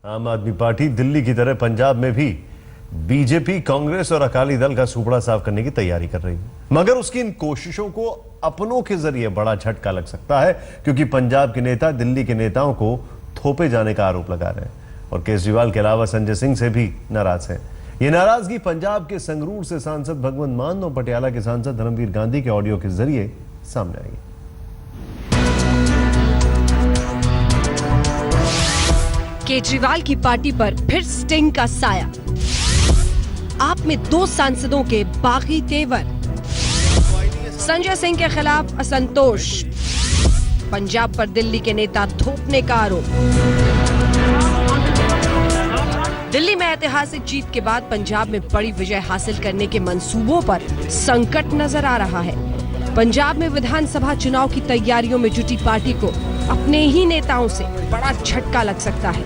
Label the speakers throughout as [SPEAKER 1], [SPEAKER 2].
[SPEAKER 1] आम आदमी पार्टी दिल्ली की तरह पंजाब में भी बीजेपी, कांग्रेस और अकाली दल का सुपड़ा साफ करने की तैयारी कर रही है, मगर उसकी इन कोशिशों को अपनों के जरिए बड़ा झटका लग सकता है, क्योंकि पंजाब के नेता दिल्ली के नेताओं को थोपे जाने का आरोप लगा रहे हैं और केजरीवाल के अलावा संजय सिंह से भी नाराज हैं। ये नाराजगी पंजाब के संगरूर से सांसद भगवंत मान और पटियाला के सांसद धर्मवीर गांधी के ऑडियो के जरिए सामने आई।
[SPEAKER 2] केजरीवाल की पार्टी पर फिर स्टिंग का साया। आप में 2 सांसदों के बागी तेवर। संजय सिंह के खिलाफ असंतोष। पंजाब पर दिल्ली के नेता थोपने का आरोप। दिल्ली में ऐतिहासिक जीत के बाद पंजाब में बड़ी विजय हासिल करने के मंसूबों पर संकट नजर आ रहा है। पंजाब में विधानसभा चुनाव की तैयारियों में जुटी पार्टी को अपने ही नेताओं से बड़ा झटका लग सकता है,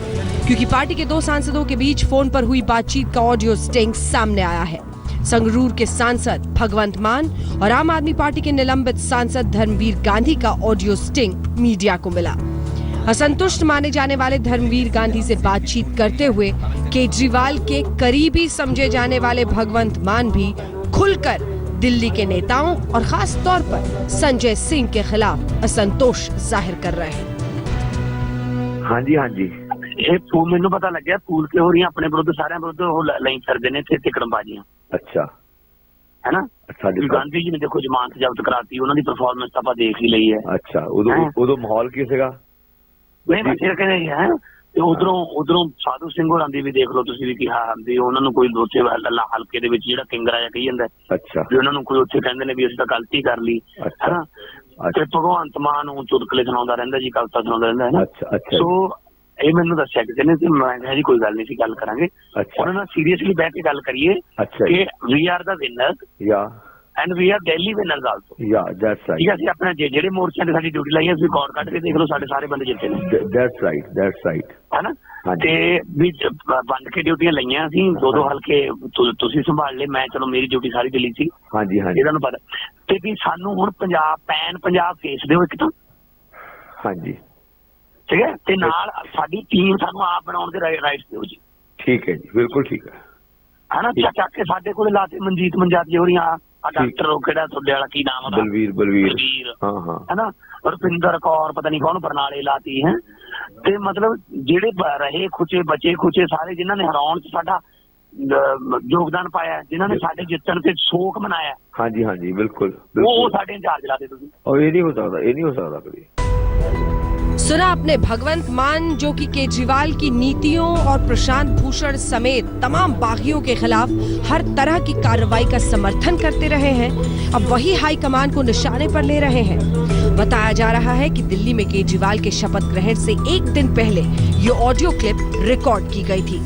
[SPEAKER 2] क्योंकि पार्टी के 2 सांसदों के बीच फोन पर हुई बातचीत का ऑडियो स्टिंग सामने आया है। संगरूर के सांसद भगवंत मान और आम आदमी पार्टी के निलंबित सांसद धर्मवीर गांधी का ऑडियो स्टिंग मीडिया को मिला। असंतुष्ट माने जाने वाले धर्मवीर गांधी से बातचीत करते हुए केजरीवाल के करीबी समझे जाने वाले भगवंत मान भी खुलकर दिल्ली के नेताओं और खास तौर पर संजय सिंह के खिलाफ असंतोष जाहिर कर रहे हैं।
[SPEAKER 3] हाँ जी ਇਹ ਫੂਲ ਮੈਨੂੰ ਪਤਾ ਲੱਗਿਆ ਫੂਲ ਕੇ ਹੋ ਰਹੀਆਂ ਆਪਣੇ ਵਿਰੁੱਧ ਸਾਰਿਆਂ ਵਿਰੁੱਧ ਉਹ ਲਾਈਨ ਕਰਦੇ ਨੇ ਇੱਥੇ ਟਿਕੜਬਾਜ਼ੀਆਂ। ਅੱਛਾ ਹੈ ਨਾ। ਸਾਡੇ ਗਾਂਧੀ ਜੀ ਨੇ ਦੇਖੋ ਜ਼ਮਾਨਤ ਜ਼ਬਤ ਕਰਾਤੀ, ਉਹਨਾਂ ਦੀ ਪਰਫਾਰਮੈਂਸ ਆਪਾਂ ਦੇਖ ਹੀ ਲਈ ਹੈ। ਅੱਛਾ ਉਦੋਂ ਮਾਹੌਲ ਕੀ ਸੀਗਾ? ਨਹੀਂ ਮੈਂ ਇਹ ਕਹਿੰਦਾ ਹੈ ਤੇ ਉਧਰੋਂ ਸਾਧੂ ਸਿੰਘ ਹੋਰਾਂ ਦੀ ਵੀ ਦੇਖ ਲਓ ਤੁਸੀਂ ਵੀ ਕਿਹਾ ਵੀ ਉਹਨਾਂ ਨੂੰ ਕੋਈ ਉੱਥੇ ਲੱਲਾ ਹਲਕੇ ਦੇ ਵਿੱਚ ਜਿਹੜਾ ਕਿੰਗਰਾ ਜਿਹਾ ਕਹੀ ਜਾਂਦਾ। ਅੱਛਾ ਵੀ ਉਹਨਾਂ ਨੂੰ ਕੋਈ ਉੱਥੇ ਕਹਿੰਦੇ ਨੇ ਵੀ ਅਸੀਂ ਤਾਂ ਗਲਤੀ ਕਰ ਲਈ ਹੈ ਨਾ। ਤੇ ਭਗਵੰਤ ਮਾਨ ਨੂੰ ਚੁਟਕਲੇ ਸੁਣਾਉਂਦਾ ਰਹਿੰਦਾ ਜੀ, ਕਵਿਤਾ ਸੁਣਾਉਂਦਾ ਰਹਿੰਦਾ ਹੈ ਨਾ। ਅੱਛਾ ਸੋ ਇਹ ਮੈਨੂੰ ਦੱਸਿਆ ਕਿਸੇ ਨੇ ਤੇ ਮੈਂ ਕਿਹਾ ਜੀ ਕੋਈ ਗੱਲ ਨਹੀਂ ਸੀ, ਗੱਲ ਕਰਾਂਗੇ। ਉਹਨਾਂ ਨਾਲ ਸੀਰੀਅਸਲੀ ਬੈਠ ਕੇ ਗੱਲ ਕਰੀਏ ਕਿ we are the winner and we are the real winners also. ਠੀਕ ਹੈ, ਅਸੀਂ ਆਪਣੇ ਜਿਹੜੇ ਮੋਰਚਿਆਂ ਤੇ ਸਾਡੀ ਡਿਊਟੀ ਲਾਈ ਹੈ, ਅਸੀਂ ਰਿਕਾਰਡ ਕੱਢ ਕੇ ਦੇਖ ਲਓ, ਸਾਡੇ ਸਾਰੇ ਬੰਦੇ ਜਿੱਤੇ ਨੇ। ਦੈਟਸ ਰਾਈਟ ਹੈ ਨਾ। ਤੇ ਵੀ ਬੰਦ ਕੇ ਡਿਊਟੀਆਂ ਲਈਆਂ ਅਸੀਂ 2-2 ਹਲਕੇ ਤੁਸੀਂ ਸੰਭਾਲ ਲਏ, ਮੈਂ ਚਲੋ ਮੇਰੀ ਡਿਊਟੀ ਸਾਰੀ ਦਿੱਲੀ ਸੀ। ਹਾਂਜੀ ਇਹਨਾਂ ਨੂੰ ਪਤਾ ਤੇ ਵੀ ਸਾਨੂੰ ਹੁਣ ਪੰਜਾਬ ਫੇਸ ਦਿਓ ਇੱਕ ਤਾਂ। ਹਾਂਜੀ ਠੀਕ ਹੈ, ਤੇ ਨਾਲ ਸਾਡੀ ਟੀਮ ਸਾਨੂੰ ਆਪ ਬਣਾਉਣ ਦੇ ਰਾਈਟਸ ਦਿਓ ਜੀ। ਠੀਕ ਹੈ ਜੀ, ਬਿਲਕੁਲ ਠੀਕ ਹੈ ਨਾ। ਚੱਕ ਕੇ ਸਾਡੇ ਕੋਲ ਲਾਤੇ ਮਨਜੀਤ ਮੰਜਾਤੀ ਹੋ ਰਹੀਆਂ ਆ ਡਾਕਟਰ ਉਹ ਕਿਹੜਾ ਤੁਹਾਡੇ ਵਾਲਾ ਕੀ ਨਾਮ ਉਹਦਾ ਬਲਵੀਰ ਹੈ ਨਾ, ਰੁਪਿੰਦਰ ਕੌਰ ਪਤਾ ਨਹੀਂ ਕੌਣ ਬਰਨਾਲੇ ਲਾਤੀ ਹੈ। ਤੇ ਮਤਲਬ ਜਿਹੜੇ ਰਹੇ ਖੁਚੇ ਬਚੇ ਖੁਚੇ ਸਾਰੇ ਜਿਨ੍ਹਾਂ ਨੇ ਹਰਾਉਣ ਚ ਸਾਡਾ ਯੋਗਦਾਨ ਪਾਇਆ, ਜਿਨ੍ਹਾਂ ਨੇ ਸਾਡੇ ਜਿੱਤਣ ਤੇ ਸ਼ੋਕ ਮਨਾਇਆ। ਹਾਂਜੀ ਬਿਲकुल ਉਹ ਸਾਡੇ ਇੰਚਾਰਜ ਲਾਤੇ ਤੁਸੀਂ। ਇਹ ਨਹੀਂ ਹੋ ਸਕਦਾ ਕਦੇ।
[SPEAKER 2] सुना अपने भगवंत मान, जो कि केजरीवाल की नीतियों और प्रशांत भूषण समेत तमाम बागियों के खिलाफ हर तरह की कार्रवाई का समर्थन करते रहे हैं, अब वही हाईकमान को निशाने पर ले रहे हैं। बताया जा रहा है कि दिल्ली में केजरीवाल के शपथ ग्रहण से 1 दिन पहले ये ऑडियो क्लिप रिकॉर्ड की गई थी।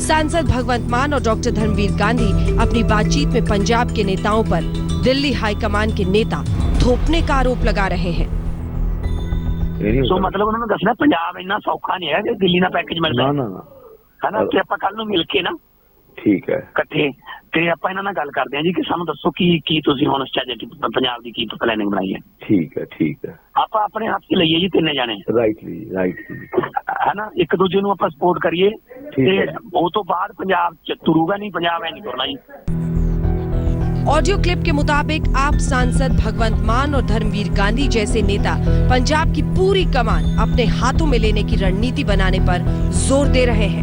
[SPEAKER 2] सांसद भगवंत मान और डॉक्टर धर्मवीर गांधी अपनी बातचीत में पंजाब के नेताओं पर दिल्ली हाईकमान के नेता थोपने का आरोप लगा रहे हैं।
[SPEAKER 3] ਸੋ ਮਤਲਬ ਉਹਨਾਂ ਨੂੰ ਦੱਸਣਾ ਪੰਜਾਬ ਇੰਨਾ ਸੌਖਾ ਨਹੀਂ ਹੈ ਕਿ ਦਿੱਲੀ ਨਾਲ ਪੈਕੇਜ ਮਿਲਦਾ ਹੈ ਨਾ। ਤੇ ਆਪਾਂ ਕੱਲ ਨੂੰ ਮਿਲ ਕੇ ਨਾ ਠੀਕ ਹੈ ਇਕੱਠੇ ਤੇ ਆਪਾਂ ਇਹਨਾਂ ਨਾਲ ਗੱਲ ਕਰਦੇ ਹਾਂ ਜੀ ਕਿ ਸਾਨੂੰ ਦੱਸੋ ਕੀ ਤੁਸੀਂ ਹੁਣ ਸਟ੍ਰੈਟਜੀ ਪੰਜਾਬ ਦੀ ਕੀ ਪਲੈਨਿੰਗ ਬਣਾਈ ਹੈ। ਠੀਕ ਹੈ ਆਪਾਂ ਆਪਣੇ ਹੱਥ 'ਚ ਲਈਏ ਜੀ 3 ਜਾਣੇ। ਰਾਈਟ ਹੈ ਨਾ, ਇੱਕ ਦੂਜੇ ਨੂੰ ਆਪਾਂ ਸਪੋਰਟ ਕਰੀਏ ਤੇ ਉਹ ਤੋਂ ਬਾਅਦ ਪੰਜਾਬ ਚ ਤੁਰੂਗਾ ਨਹੀਂ, ਪੰਜਾਬ ਐ ਨਹੀਂ ਤੁਰਨਾ ਜੀ।
[SPEAKER 2] ऑडियो क्लिप के मुताबिक आप सांसद भगवंत मान और धर्मवीर गांधी जैसे नेता पंजाब की पूरी कमान अपने हाथों में लेने की रणनीति बनाने पर जोर दे रहे हैं।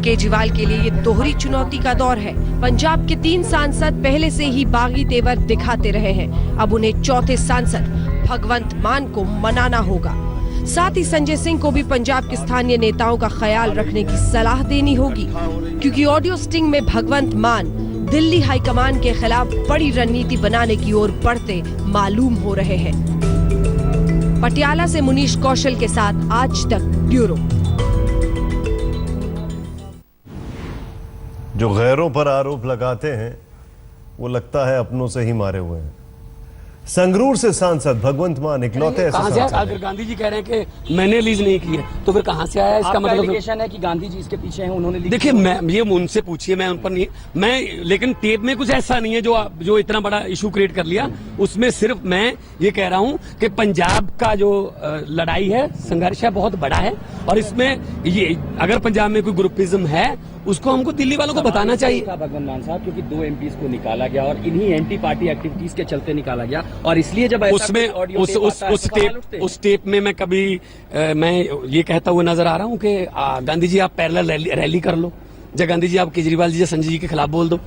[SPEAKER 2] केजरीवाल के लिए ये दोहरी चुनौती का दौर है। पंजाब के 3 सांसद पहले से ही बागी तेवर दिखाते रहे हैं, अब उन्हें चौथे सांसद भगवंत मान को मनाना होगा। साथ ही संजय सिंह को भी पंजाब के स्थानीय नेताओं का ख्याल रखने की सलाह देनी होगी, क्योंकि ऑडियो स्टिंग में भगवंत मान दिल्ली हाईकमान के खिलाफ बड़ी रणनीति बनाने की ओर बढ़ते मालूम हो रहे हैं। पटियाला से मुनीश कौशल के साथ आज तक ब्यूरो।
[SPEAKER 1] जो गैरों पर आरोप लगाते हैं वो लगता है अपनों से ही मारे हुए हैं। संगरूर से सांसद भगवंत मान इकलौते ऐसे
[SPEAKER 4] कहां से
[SPEAKER 1] सांसद
[SPEAKER 4] अगर गांधी जी कह रहे हैं कि मैंने लीज नहीं की है तो फिर कहां से आया? इसका मतलब
[SPEAKER 5] एलिगेशन है कि गांधी जी इसके पीछे हैं, उन्होंने लीज
[SPEAKER 4] देखिए, मैं ये उनसे पूछिए, मैं उन पर नहीं, मैं लेकिन टेप में कुछ ऐसा नहीं है जो इतना बड़ा इशू क्रिएट कर लिया। उसमें सिर्फ मैं ये कह रहा हूं कि पंजाब का जो लड़ाई है, संघर्ष है, बहुत बड़ा है और इसमें ये अगर पंजाब में कोई ग्रुपिज्म है उसको हमको दिल्ली वालों को बताना चाहिए।
[SPEAKER 5] भगवंत मान साहब, क्योंकि 2 MPs को निकाला गया और इन्हीं एंटी पार्टी एक्टिविटीज के चलते निकाला गया और इसलिए जब
[SPEAKER 4] उसमें उस टेप में मैं कभी मैं ये कहता हुआ नजर आ रहा हूं कि गांधी जी आप पैरेलल रैली कर लो, या गांधी जी आप केजरीवाल जी या संजय जी के खिलाफ बोल दो।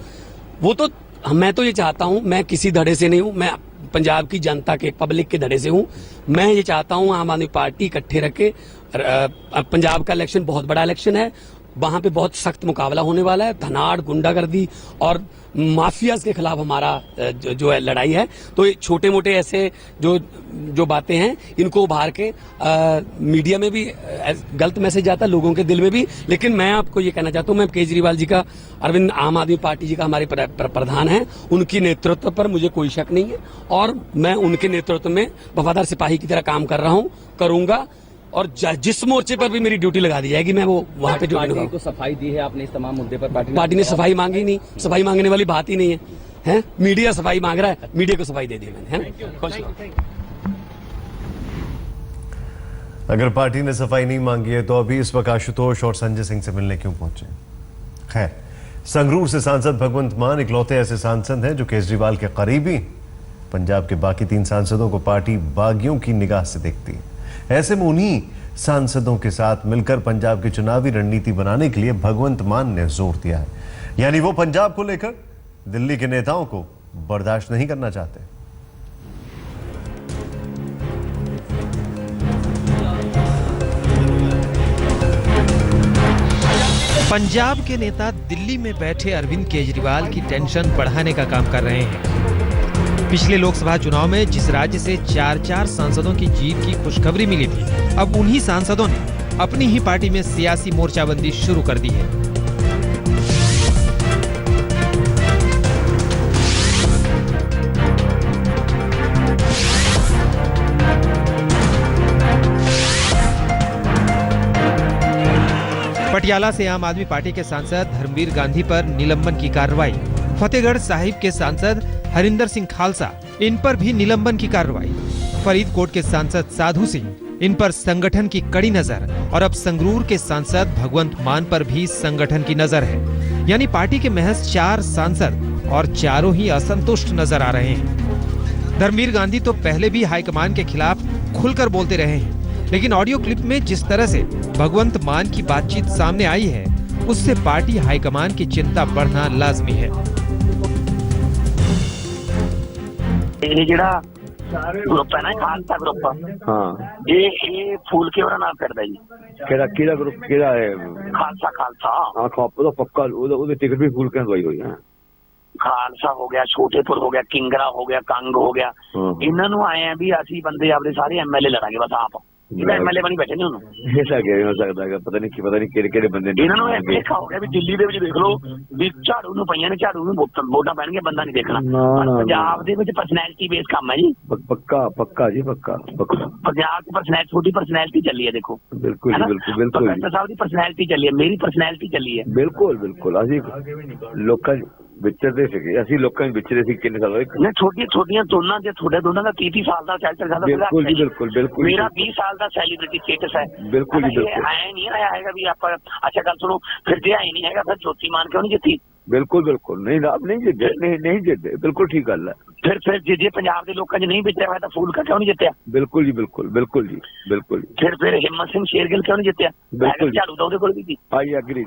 [SPEAKER 4] वो तो मैं तो ये चाहता हूं, मैं किसी धड़े से नहीं हूं, मैं पंजाब की जनता के पब्लिक के धड़े से हूं। मैं ये चाहता हूं आम आदमी पार्टी इकट्ठे रखे। पंजाब का इलेक्शन बहुत बड़ा इलेक्शन है, वहां पे बहुत सख्त मुकाबला होने वाला है। धनाड़, गुंडागर्दी और माफियाज के खिलाफ हमारा जो है लड़ाई है। तो छोटे मोटे ऐसे जो बातें हैं इनको उभार के मीडिया में भी गलत मैसेज जाता है, लोगों के दिल में भी। लेकिन मैं आपको ये कहना चाहता हूं, मैं केजरीवाल जी का, अरविंद आम आदमी पार्टी जी का हमारे प्रधान हैं, उनकी नेतृत्व पर मुझे कोई शक नहीं है और मैं उनके नेतृत्व में वफादार सिपाही की तरह काम कर रहा हूं, करूंगा। और जिस मोर्चे पर भी मेरी ड्यूटी लगा दी जाएगी मैं वो वहां पे ड्यूटी लगाऊंगा।
[SPEAKER 5] को सफाई दी है आपने इस तमाम मुद्दे पर?
[SPEAKER 4] पार्टी ने सफाई मांगी नहीं, सफाई मांगने वाली बात ही नहीं है। मीडिया सफाई मांग रहा है, मीडिया को सफाई दे दी मैंने, है।
[SPEAKER 1] अगर पार्टी ने सफाई नहीं मांगी है तो अभी इस वक्त आशुतोष और संजय सिंह से मिलने क्यों पहुंचे? खैर, संगरूर से सांसद भगवंत मान इकलौते ऐसे सांसद हैं जो केजरीवाल के करीबी। पंजाब के बाकी 3 सांसदों को पार्टी बागियों की निगाह से देखती है। ऐसे में उन्हीं सांसदों के साथ मिलकर पंजाब की चुनावी रणनीति बनाने के लिए भगवंत मान ने जोर दिया है। यानी वो पंजाब को लेकर दिल्ली के नेताओं को बर्दाश्त नहीं करना चाहते।
[SPEAKER 6] पंजाब के नेता दिल्ली में बैठे अरविंद केजरीवाल की टेंशन बढ़ाने का काम कर रहे हैं। पिछले लोकसभा चुनाव में जिस राज्य से 4-4 सांसदों की जीत की खुशखबरी मिली थी, अब उन्हीं सांसदों ने अपनी ही पार्टी में सियासी मोर्चाबंदी शुरू कर दी है। पटियाला से आम आदमी पार्टी के सांसद धर्मवीर गांधी पर निलंबन की कार्रवाई। फतेहगढ़ साहिब के सांसद हरिंदर सिंह खालसा, इन पर भी निलंबन की कार्रवाई। फरीदकोट के सांसद साधु सिंह, इन पर संगठन की कड़ी नजर। और अब संगरूर के सांसद भगवंत मान पर भी संगठन की नजर है। यानी पार्टी के महज 4 सांसद और चारों ही असंतुष्ट नजर आ रहे हैं। धर्मवीर गांधी तो पहले भी हाईकमान के खिलाफ खुलकर बोलते रहे हैं, लेकिन ऑडियो क्लिप में जिस तरह से भगवंत मान की बातचीत सामने आई है, उससे पार्टी हाईकमान की चिंता बढ़ना लाजमी है।
[SPEAKER 3] ਇਹ ਜਿਹੜਾ ਗਰੁੱਪ ਹੈ ਨਾ, ਖਾਲਸਾ ਗਰੁੱਪ, ਇਹ ਫੂਲ ਕੇ ਉਹਨਾਂ ਨਾਲ ਫਿਰਦਾ ਜੀ।
[SPEAKER 7] ਕਿਹੜਾ ਗਰੁੱਪ ਕਿਹੜਾ ਹੈ?
[SPEAKER 3] ਖਾਲਸਾ
[SPEAKER 7] ਹਾਂ, ਉਹਦਾ ਪੱਕਾ ਉਹਦੇ ਟਿਕਟ ਵੀ ਫੂਲ ਕੇ ਦਵਾਈ ਹੋਈ ਹੈ।
[SPEAKER 3] ਖਾਲਸਾ ਹੋ ਗਿਆ, ਛੋਟੇਪੁਰ ਹੋ ਗਿਆ, ਕਿੰਗਰਾ ਹੋ ਗਿਆ, ਕੰਗ ਹੋ ਗਿਆ। ਇਹਨਾਂ ਨੂੰ ਆਏ ਆ ਵੀ ਅਸੀਂ ਬੰਦੇ ਆਪਣੇ ਸਾਰੇ MLA ਲੜਾਂਗੇ ਬਸ ਆਪ। ਇਹਦਾ MLA ਬਣੀ ਬੈਠੇ ਨੇ ਉਹਨੂੰ।
[SPEAKER 7] ऐसा क्या हो सकता है? पता नहीं ਕਿਹੜੇ ਬੰਦੇ ਨੇ।
[SPEAKER 3] ਇਹਨਾਂ ਨੂੰ ਇਹ ਦੇਖਾ ਹੋ ਗਿਆ ਵੀ ਦਿੱਲੀ ਦੇ ਵਿੱਚ ਦੇਖ ਲਓ ਵੀ ਝਾੜੂ ਨੂੰ ਪਈਆਂ ਨੇ, ਝਾੜੂ ਨੂੰ ਵੋਟਾਂ ਪੈਣਗੀਆਂ, ਬੰਦਾ ਨਹੀਂ ਦੇਖਣਾ। ਪੰਜਾਬ ਦੇ ਵਿੱਚ ਪਰਸਨੈਲਿਟੀ ਬੇਸ ਕੰਮ ਹੈ ਜੀ।
[SPEAKER 7] ਪੱਕਾ ਜੀ, ਪੱਕਾ।
[SPEAKER 3] ਪੰਜਾਬ ਦੀ ਪਰਸਨੈਲਿਟੀ, ਛੋਟੀ ਪਰਸਨੈਲਿਟੀ ਚੱਲੀ ਹੈ ਦੇਖੋ।
[SPEAKER 7] ਬਿਲਕੁਲ
[SPEAKER 3] ਡਾਕਟਰ ਸਾਹਿਬ ਦੀ ਪਰਸਨੈਲਿਟੀ ਚੱਲੀ ਹੈ, ਮੇਰੀ ਪਰਸਨੈਲਿਟੀ ਚੱਲੀ ਹੈ।
[SPEAKER 7] ਬਿਲਕੁਲ ਅਸੀਂ ਲੋਕਾਂ ਵਿਚਰਦੇ ਸੀਗੇ, ਅਸੀਂ ਲੋਕਾਂ ਵਿੱਚ ਵਿਚਰੇ ਸੀ ਕਿੰਨੇ ਸਾਲ ਹੋਏ।
[SPEAKER 3] ਨਹੀਂ, ਛੋਟੀਆਂ ਦੋਨਾਂ ਦੇ, ਤੁਹਾਡੇ ਦੋਨਾਂ ਦਾ 30 ਸਾਲ ਦਾ 40 ਸਾਲ ਦਾ।
[SPEAKER 7] ਬਿਲਕੁਲ
[SPEAKER 3] ਮੇਰਾ 20 ਸਾਲ ਦਾ ਸੈਲੀਬ੍ਰਿਟੀ ਸਟੇਟਸ ਹੈ।
[SPEAKER 7] ਬਿਲਕੁਲ
[SPEAKER 3] ਆਇਆ ਨਹੀਂ ਆਇਆ ਹੈਗਾ ਵੀ ਆਪਾਂ। ਅੱਛਾ ਗੱਲ ਸੁਣੋ, ਫਿਰ ਜੇ ਆਇਆ ਨਹੀਂ ਹੈਗਾ ਫਿਰ ਜੋਤੀ ਮਾਨ ਕਿਉਂ ਨਹੀਂ ਜਿੱਤੀ?
[SPEAKER 7] ਬਿਲਕੁਲ ਨਹੀਂ ਜਿੱਤੇ। ਬਿਲਕੁਲ ਠੀਕ ਗੱਲ ਹੈ।
[SPEAKER 3] ਫਿਰ ਜੇ ਪੰਜਾਬ ਦੇ ਲੋਕਾਂ 'ਚ ਨਹੀਂ ਵਿਚਰਿਆ ਹੋਇਆ ਤਾਂ ਫੂਲ ਕਿਉਂ ਨਹੀਂ ਜਿੱਤਿਆ?
[SPEAKER 7] ਬਿਲਕੁਲ ਜੀ, ਬਿਲਕੁਲ ਜੀ।
[SPEAKER 3] ਫਿਰ ਹਿੰਮਤ ਸਿੰਘ ਸ਼ੇਰਗਿੱਲ ਕਿਉਂ ਨਹੀਂ ਜਿੱਤਿਆ?
[SPEAKER 7] ਬਿਲਕੁਲ
[SPEAKER 3] ਝਾੜੂ ਦਾ ਉਹਦੇ ਕੋਲ ਵੀ ਸੀ।
[SPEAKER 7] ਆਈ ਐਗਰੀ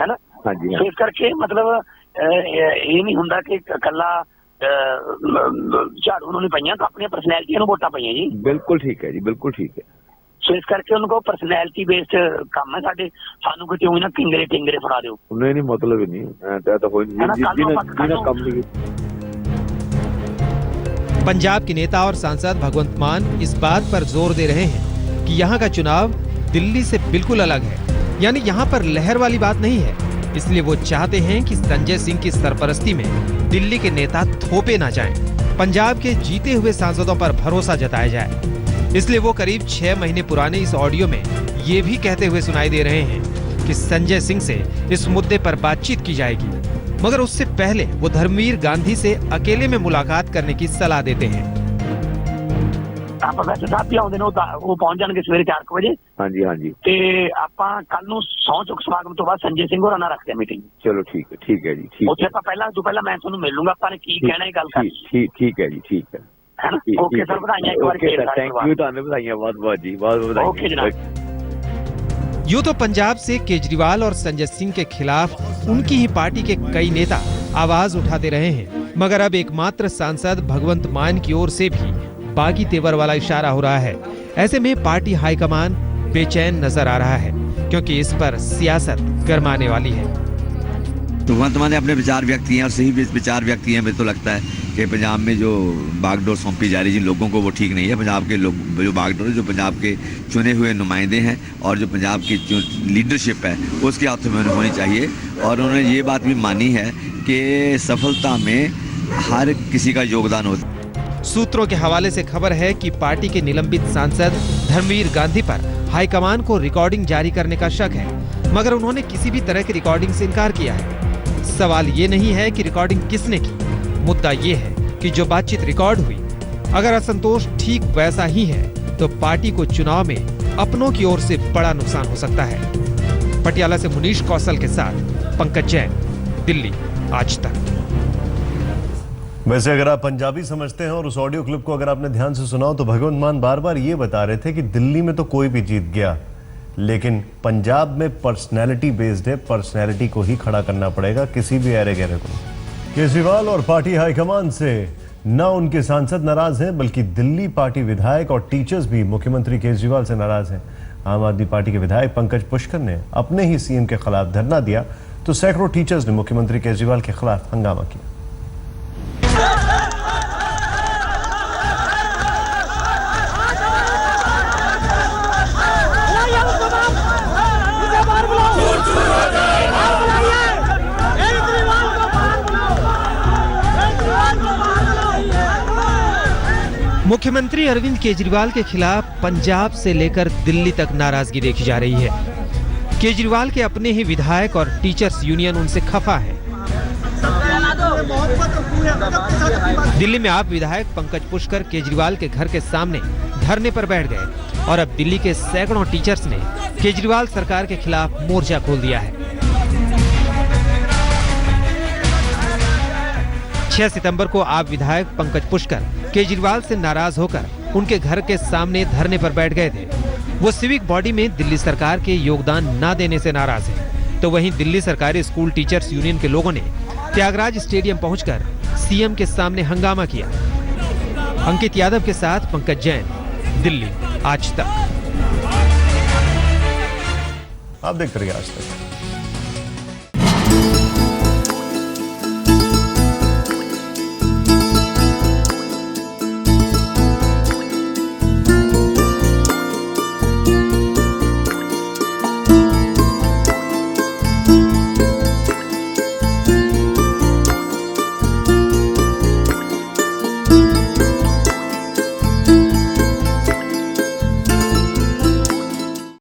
[SPEAKER 3] ਹੈ ਨਾ।
[SPEAKER 7] ਹਾਂਜੀ,
[SPEAKER 3] ਇਸ ਕਰਕੇ ਮਤਲਬ ਇਹ ਨਹੀਂ ਹੁੰਦਾ ਕਿ ਇਕੱਲਾ ਝਾੜੂ ਨੂੰ ਨਹੀਂ ਪਈਆਂ, ਤਾਂ ਆਪਣੀਆਂ ਪਰਸਨੈਲਿਟੀਆਂ ਨੂੰ ਵੋਟਾਂ ਪਈਆਂ ਜੀ।
[SPEAKER 7] ਬਿਲਕੁਲ ਠੀਕ ਹੈ ਜੀ, ਬਿਲਕੁਲ ਠੀਕ ਹੈ।
[SPEAKER 3] ਸੋ ਇਸ ਕਰਕੇ ਉਹਨੂੰ ਕਹੋ ਪਰਸਨੈਲਿਟੀ ਬੇਸਡ ਕੰਮ ਹੈ ਸਾਡੇ, ਸਾਨੂੰ ਕਿਤੇ ਉਹੀ ਨਾ ਕਿੰਗਰੇ ਫੜਾ ਦਿਓ।
[SPEAKER 7] ਨਹੀਂ ਮਤਲਬ ਹੀ ਨਹੀਂ ਤਾਂ ਕੋਈ ਜਿਹਨਾਂ ਕੰਮ ਨਹੀਂ।
[SPEAKER 6] पंजाब के नेता और सांसद भगवंत मान इस बात पर जोर दे रहे हैं कि यहाँ का चुनाव दिल्ली से बिल्कुल अलग है। यानी यहाँ पर लहर वाली बात नहीं है। इसलिए वो चाहते हैं कि संजय सिंह की सरपरस्ती में दिल्ली के नेता थोपे ना जाएं। पंजाब के जीते हुए सांसदों पर भरोसा जताया जाए। इसलिए वो करीब 6 महीने पुराने इस ऑडियो में ये भी कहते हुए सुनाई दे रहे हैं कि संजय सिंह से इस मुद्दे पर बातचीत की जाएगी, मगर उससे पहले वो धर्मवीर गांधी से अकेले में मुलाकात करने की सलाह देते हैं।
[SPEAKER 3] प्रोफेसर साहब भी आउंदे ने, वो पहुंच जाएंगे सवेरे 4 बजे। हाँ जी, हाँ जी। ते ਆਪਾਂ ਕੱਲ ਨੂੰ ਸਹੁੰ ਚੁੱਕ ਸਮਾਗਮ ਤੋਂ ਬਾਅਦ ਸੰਜੇ ਸਿੰਘ ਹੋਰਾਂ ਨਾਲ ਰੱਖਦੇ ਆ ਮੀਟਿੰਗ। ਚਲੋ ਠੀਕ ਹੈ ਜੀ, ਠੀਕ। ਉੱਥੇ ਆਪਾਂ ਪਹਿਲਾਂ ਮੈਂ ਤੁਹਾਨੂੰ ਮਿਲ ਲੂੰਗਾ, ਆਪਾਂ ਨੇ ਕੀ ਕਹਿਣਾ ਇਹ ਗੱਲ ਕਰ। ਠੀਕ ਹੈ ਜੀ, ਠੀਕ ਹੈ। है ना? ओके सर, बधाइयां एक बार। थैंक यू, ਤੁਹਾਨੂੰ ਬਧਾਈਆਂ ਬਹੁਤ ਜੀ, ਬਹੁਤ ਬਧਾਈਆਂ। ओके जनाब।
[SPEAKER 6] यूं तो पंजाब से केजरीवाल और संजय सिंह के खिलाफ उनकी ही पार्टी के कई नेता आवाज उठाते रहे हैं, मगर अब एकमात्र सांसद भगवंत मान की ओर से भी बागी तेवर वाला इशारा हो रहा है। ऐसे में पार्टी हाईकमान बेचैन नजर आ रहा है, क्योंकि इस पर सियासत गरमाने वाली है।
[SPEAKER 8] तो भगवंत मान अपने विचार व्यक्त किए हैं और सही विचार व्यक्त किए हैं। मुझे तो लगता है कि पंजाब में जो बागडोर सौंपी जा रही जिन लोगों को, वो ठीक नहीं है। पंजाब के लोग जो बागडोर, जो पंजाब के चुने हुए नुमाइंदे हैं और जो पंजाब की जो लीडरशिप है उसके हाथों में होनी चाहिए। और उन्होंने ये बात भी मानी है कि सफलता में हर किसी का योगदान होता है।
[SPEAKER 6] सूत्रों के हवाले से खबर है कि पार्टी के निलंबित सांसद धर्मवीर गांधी पर हाईकमान को रिकॉर्डिंग जारी करने का शक है, मगर उन्होंने किसी भी तरह की रिकॉर्डिंग से इनकार किया है। सवाल ये नहीं है कि रिकॉर्डिंग किसने की, मुद्दा ये है कि जो बातचीत रिकॉर्ड हुई, अगर असंतोष ठीक वैसा ही है तो पार्टी को चुनाव में अपनों की ओर से बड़ा नुकसान हो सकता है। पटियाला से मुनीश कौशल के साथ पंकज जैन, दिल्ली आज तक।
[SPEAKER 1] वैसे अगर आप पंजाबी समझते हैं और उस ऑडियो क्लिप को अगर आपने ध्यान से सुना हो, तो भगवंत मान बार बार ये बता रहे थे कि दिल्ली में तो कोई भी जीत गया, लेकिन पंजाब में पर्सनैलिटी बेस्ड है, पर्सनैलिटी को ही खड़ा करना पड़ेगा, किसी भी ऐरे गहरे को। केजरीवाल और पार्टी हाईकमान से न उनके सांसद नाराज हैं, बल्कि दिल्ली पार्टी विधायक और टीचर्स भी मुख्यमंत्री केजरीवाल से नाराज हैं। आम आदमी पार्टी के विधायक पंकज पुष्कर ने अपने ही सीएम के खिलाफ धरना दिया, तो सैकड़ों टीचर्स ने मुख्यमंत्री केजरीवाल के खिलाफ हंगामा किया।
[SPEAKER 6] मुख्यमंत्री अरविंद केजरीवाल के खिलाफ पंजाब से लेकर दिल्ली तक नाराजगी देखी जा रही है। केजरीवाल के अपने ही विधायक और टीचर्स यूनियन उनसे खफा है। दिल्ली में आप विधायक पंकज पुष्कर केजरीवाल के घर के सामने धरने पर बैठ गए और अब दिल्ली के सैकड़ों टीचर्स ने केजरीवाल सरकार के खिलाफ मोर्चा खोल दिया है। 6 सितंबर को आप विधायक पंकज पुष्कर केजरीवाल से नाराज होकर उनके घर के सामने धरने पर बैठ गए थे। वो सिविक बॉडी में दिल्ली सरकार के योगदान न देने से नाराज है। तो वहीं दिल्ली सरकारी स्कूल टीचर्स यूनियन के लोगों ने त्यागराज स्टेडियम पहुंचकर सीएम के सामने हंगामा किया। अंकित यादव के साथ पंकज जैन, दिल्ली आज तक।
[SPEAKER 1] आप देखते रहिए आज तक।